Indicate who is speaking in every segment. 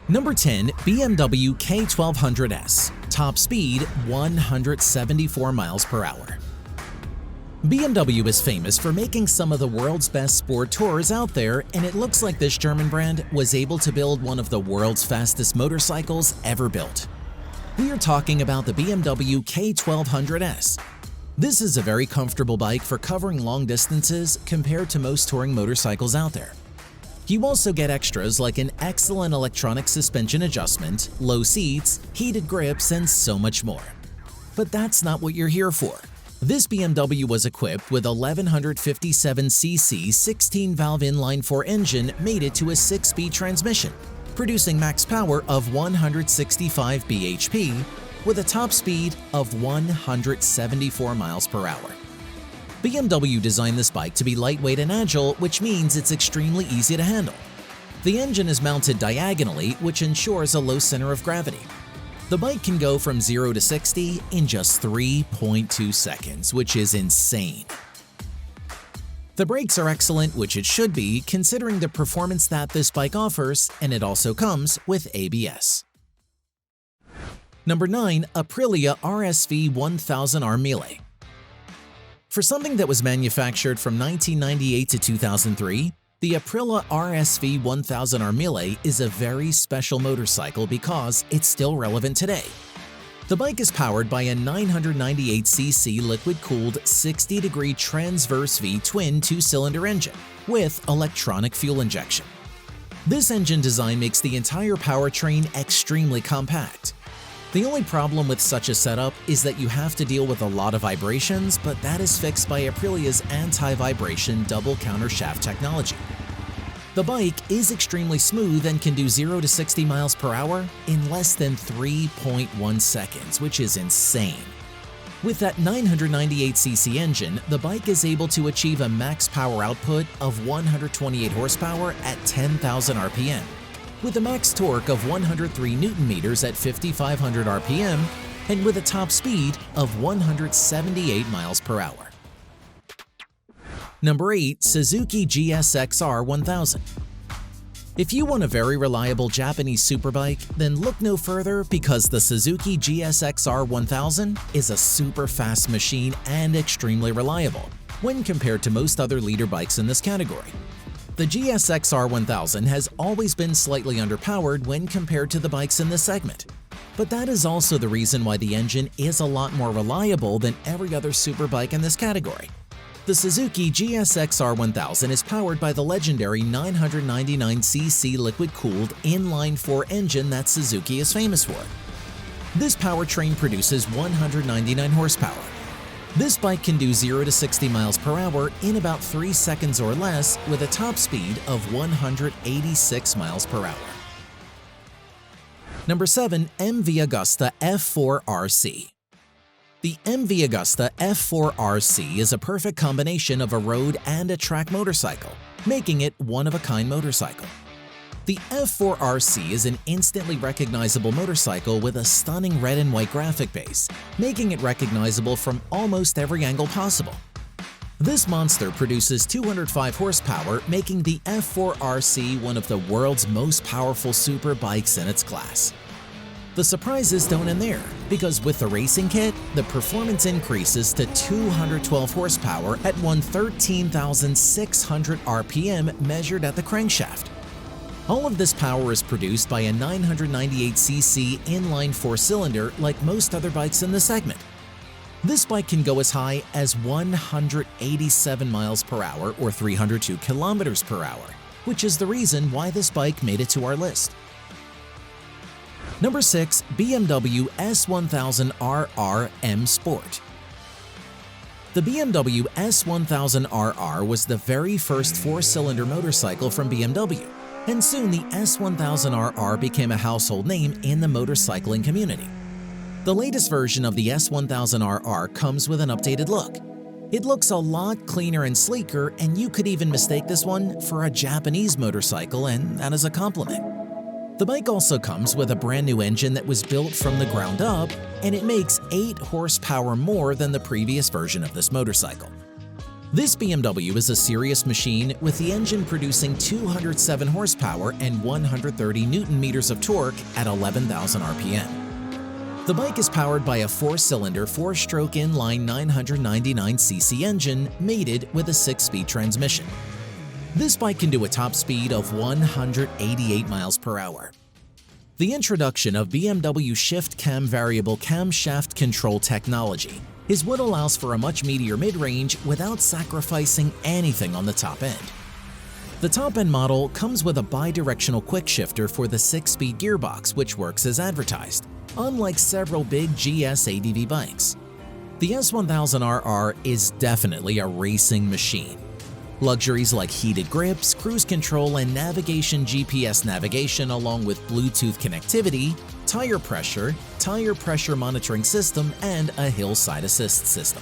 Speaker 1: Number 10. BMW K1200S. Top speed 174 miles per hour. BMW is famous for making some of the world's best sport tours out there, and it looks like this German brand was able to build one of the world's fastest motorcycles ever built. We are talking about the BMW K1200S. This is a very comfortable bike for covering long distances compared to most touring motorcycles out there. You also get extras like an excellent electronic suspension adjustment, low seats, heated grips, and so much more. But that's not what you're here for. This BMW was equipped with 1157cc 16-valve inline-4 engine mated to a 6-speed transmission, producing max power of 165 bhp with a top speed of 174 miles per hour. BMW designed this bike to be lightweight and agile, which means it's extremely easy to handle. The engine is mounted diagonally, which ensures a low center of gravity. The bike can go from 0 to 60 in just 3.2 seconds, which is insane. The brakes are excellent, which it should be, considering the performance that this bike offers, and it also comes with ABS. Number 9. Aprilia RSV 1000R MILLE. For something that was manufactured from 1998 to 2003, the Aprilia RSV 1000R MILLE is a very special motorcycle because it's still relevant today. The bike is powered by a 998cc liquid-cooled 60-degree transverse V twin 2-cylinder engine with electronic fuel injection. This engine design makes the entire powertrain extremely compact. The only problem with such a setup is that you have to deal with a lot of vibrations, but that is fixed by Aprilia's anti-vibration double countershaft technology. The bike is extremely smooth and can do 0 to 60 miles per hour in less than 3.1 seconds, which is insane. With that 998cc engine, the bike is able to achieve a max power output of 128 horsepower at 10,000 RPM. With a max torque of 103 Nm at 5,500 RPM, and with a top speed of 178 miles per hour. Number 8. Suzuki GSX-R 1000. If you want a very reliable Japanese superbike, then look no further because the Suzuki GSX-R 1000 is a super fast machine and extremely reliable when compared to most other leader bikes in this category. The GSX-R 1000 has always been slightly underpowered when compared to the bikes in this segment. But that is also the reason why the engine is a lot more reliable than every other superbike in this category. The Suzuki GSX-R 1000 is powered by the legendary 999cc liquid-cooled inline-4 engine that Suzuki is famous for. This powertrain produces 199 horsepower. This bike can do 0 to 60 miles per hour in about 3 seconds or less with a top speed of 186 miles per hour. Number 7. MV Agusta F4 RC. The MV Agusta F4 RC is a perfect combination of a road and a track motorcycle, making it one-of-a-kind motorcycle. The F4 RC is an instantly recognizable motorcycle with a stunning red and white graphic base, making it recognizable from almost every angle possible. This monster produces 205 horsepower, making the F4 RC one of the world's most powerful super bikes in its class. The surprises don't end there, because with the racing kit, the performance increases to 212 horsepower at 13,600 RPM measured at the crankshaft. All of this power is produced by a 998cc inline 4-cylinder like most other bikes in the segment. This bike can go as high as 187 miles per hour or 302 kilometers per hour, which is the reason why this bike made it to our list. Number 6. BMW S1000RR M Sport. The BMW S1000RR was the very first 4-cylinder motorcycle from BMW, and soon the S1000RR became a household name in the motorcycling community. The latest version of the S1000RR comes with an updated look. It looks a lot cleaner and sleeker, and you could even mistake this one for a Japanese motorcycle, and that is a compliment. The bike also comes with a brand new engine that was built from the ground up, and it makes 8 horsepower more than the previous version of this motorcycle. This BMW is a serious machine with the engine producing 207 horsepower and 130 Nm of torque at 11,000 RPM. The bike is powered by a 4-cylinder 4-stroke inline 999cc engine mated with a 6-speed transmission. This bike can do a top speed of 188 miles per hour. The introduction of BMW Shift Cam variable camshaft control technology is what allows for a much meatier mid-range without sacrificing anything on the top end. The top-end model comes with a bi-directional quickshifter for the 6-speed gearbox, which works as advertised, unlike several big GS ADV bikes. The S1000RR is definitely a racing machine. Luxuries like heated grips, cruise control, and navigation GPS navigation along with Bluetooth connectivity, tire pressure monitoring system, and a hillside assist system.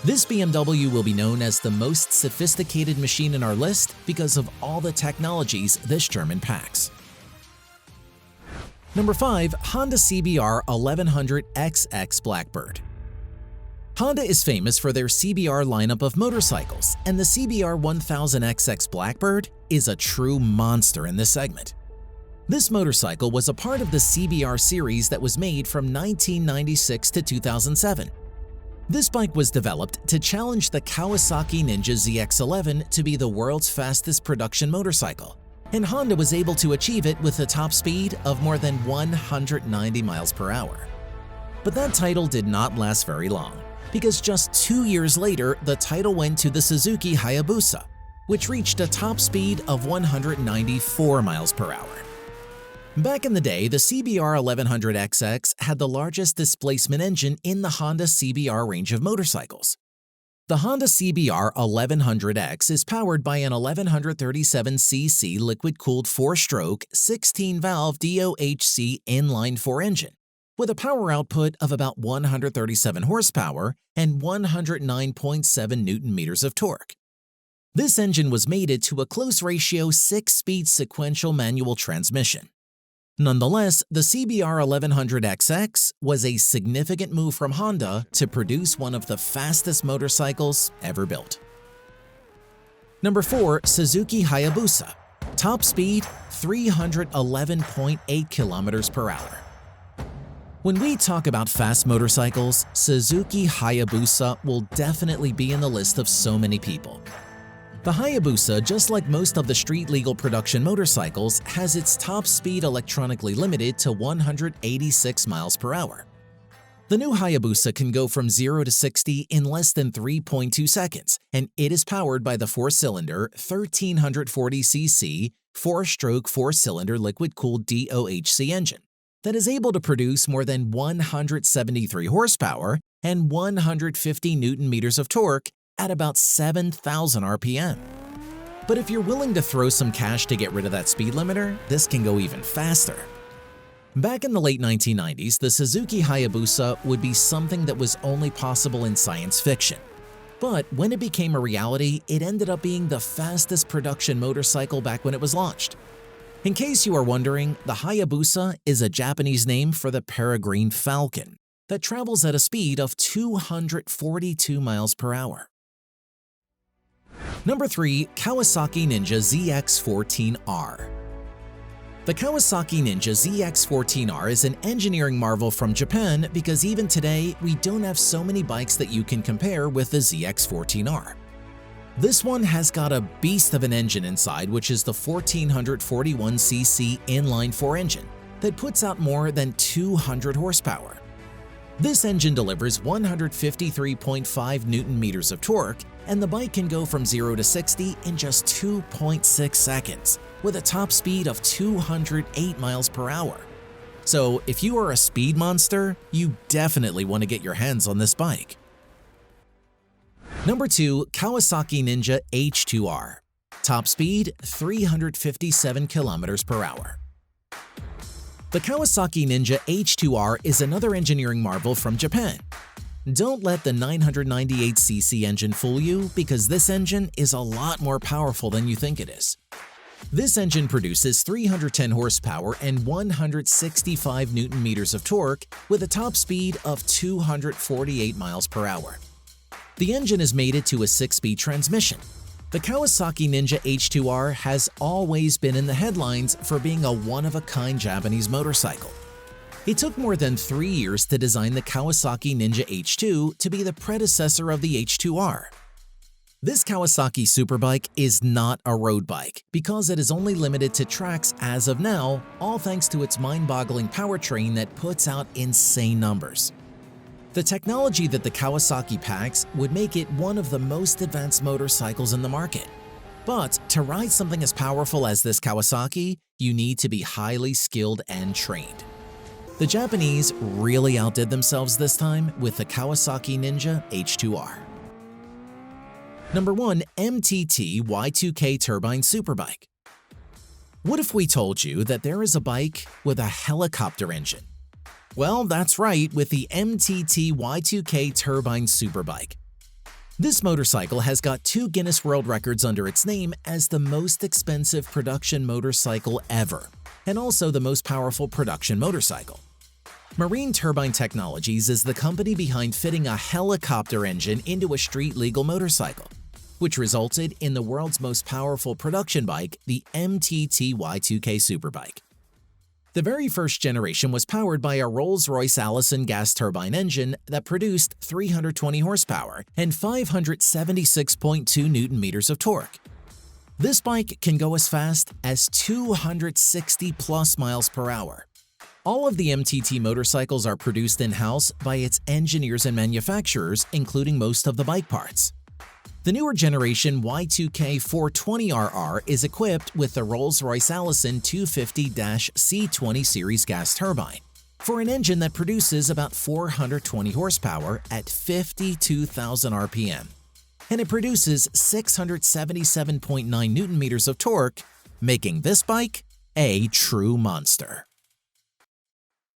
Speaker 1: This BMW will be known as the most sophisticated machine in our list because of all the technologies this German packs. Number 5. Honda CBR1100XX BLACKBIRD. Honda is famous for their CBR lineup of motorcycles, and the CBR1100XX BLACKBIRD is a true monster in this segment. This motorcycle was a part of the CBR series that was made from 1996 to 2007. This bike was developed to challenge the Kawasaki Ninja ZX-11 to be the world's fastest production motorcycle, and Honda was able to achieve it with a top speed of more than 190 miles per hour. But that title did not last very long, because just 2 years later, the title went to the Suzuki Hayabusa, which reached a top speed of 194 miles per hour. Back in the day, the CBR1100XX had the largest displacement engine in the Honda CBR range of motorcycles. The Honda CBR1100X is powered by an 1137cc liquid-cooled 4-stroke, 16-valve DOHC inline-4 engine, with a power output of about 137 horsepower and 109.7 Nm of torque. This engine was mated to a close-ratio 6-speed sequential manual transmission. Nonetheless, the CBR1100XX was a significant move from Honda to produce one of the fastest motorcycles ever built. Number 4. Suzuki Hayabusa. Top speed 311.8 km per hour. When we talk about fast motorcycles, Suzuki Hayabusa will definitely be in the list of so many people. The Hayabusa, just like most of the street-legal production motorcycles, has its top speed electronically limited to 186 miles per hour. The new Hayabusa can go from 0 to 60 in less than 3.2 seconds, and it is powered by the 4-cylinder 1340cc 4-stroke 4-cylinder liquid-cooled DOHC engine that is able to produce more than 173 horsepower and 150 Nm of torque at about 7,000 RPM. But if you're willing to throw some cash to get rid of that speed limiter, this can go even faster. Back in the late 1990s, the Suzuki Hayabusa would be something that was only possible in science fiction. But when it became a reality, it ended up being the fastest production motorcycle back when it was launched. In case you are wondering, the Hayabusa is a Japanese name for the peregrine falcon that travels at a speed of 242 miles per hour. Number 3. Kawasaki Ninja ZX-14R. The Kawasaki Ninja ZX-14R is an engineering marvel from Japan because even today, we don't have so many bikes that you can compare with the ZX-14R. This one has got a beast of an engine inside, which is the 1441cc inline-4 engine that puts out more than 200 horsepower. This engine delivers 153.5 Nm of torque, and the bike can go from 0 to 60 in just 2.6 seconds, with a top speed of 208 miles per hour. So if you are a speed monster, you definitely want to get your hands on this bike. Number 2. Kawasaki Ninja H2R. Top speed 357 km per hour. The Kawasaki Ninja H2R is another engineering marvel from Japan. Don't let the 998cc engine fool you, because this engine is a lot more powerful than you think it is. This engine produces 310 horsepower and 165 Nm of torque with a top speed of 248 miles per hour. The engine is mated to a 6-speed transmission. The Kawasaki Ninja H2R has always been in the headlines for being a one-of-a-kind Japanese motorcycle. It took more than 3 years to design the Kawasaki Ninja H2 to be the predecessor of the H2R. This Kawasaki Superbike is not a road bike because it is only limited to tracks as of now, all thanks to its mind-boggling powertrain that puts out insane numbers. The technology that the Kawasaki packs would make it one of the most advanced motorcycles in the market. But to ride something as powerful as this Kawasaki, you need to be highly skilled and trained. The Japanese really outdid themselves this time with the Kawasaki Ninja H2R. Number 1. MTT Y2K Turbine Superbike. What if we told you that there is a bike with a helicopter engine? Well, that's right, with the MTT Y2K Turbine Superbike. This motorcycle has got 2 Guinness World Records under its name as the most expensive production motorcycle ever, and also the most powerful production motorcycle. Marine Turbine Technologies is the company behind fitting a helicopter engine into a street-legal motorcycle, which resulted in the world's most powerful production bike, the MTT Y2K Superbike. The very first generation was powered by a Rolls-Royce Allison gas turbine engine that produced 320 horsepower and 576.2 Newton-meters of torque. This bike can go as fast as 260+ miles per hour. All of the MTT motorcycles are produced in-house by its engineers and manufacturers, including most of the bike parts. The newer generation Y2K 420RR is equipped with the Rolls-Royce Allison 250-C20 series gas turbine for an engine that produces about 420 horsepower at 52,000 RPM, and it produces 677.9 Newton-meters of torque, making this bike a true monster.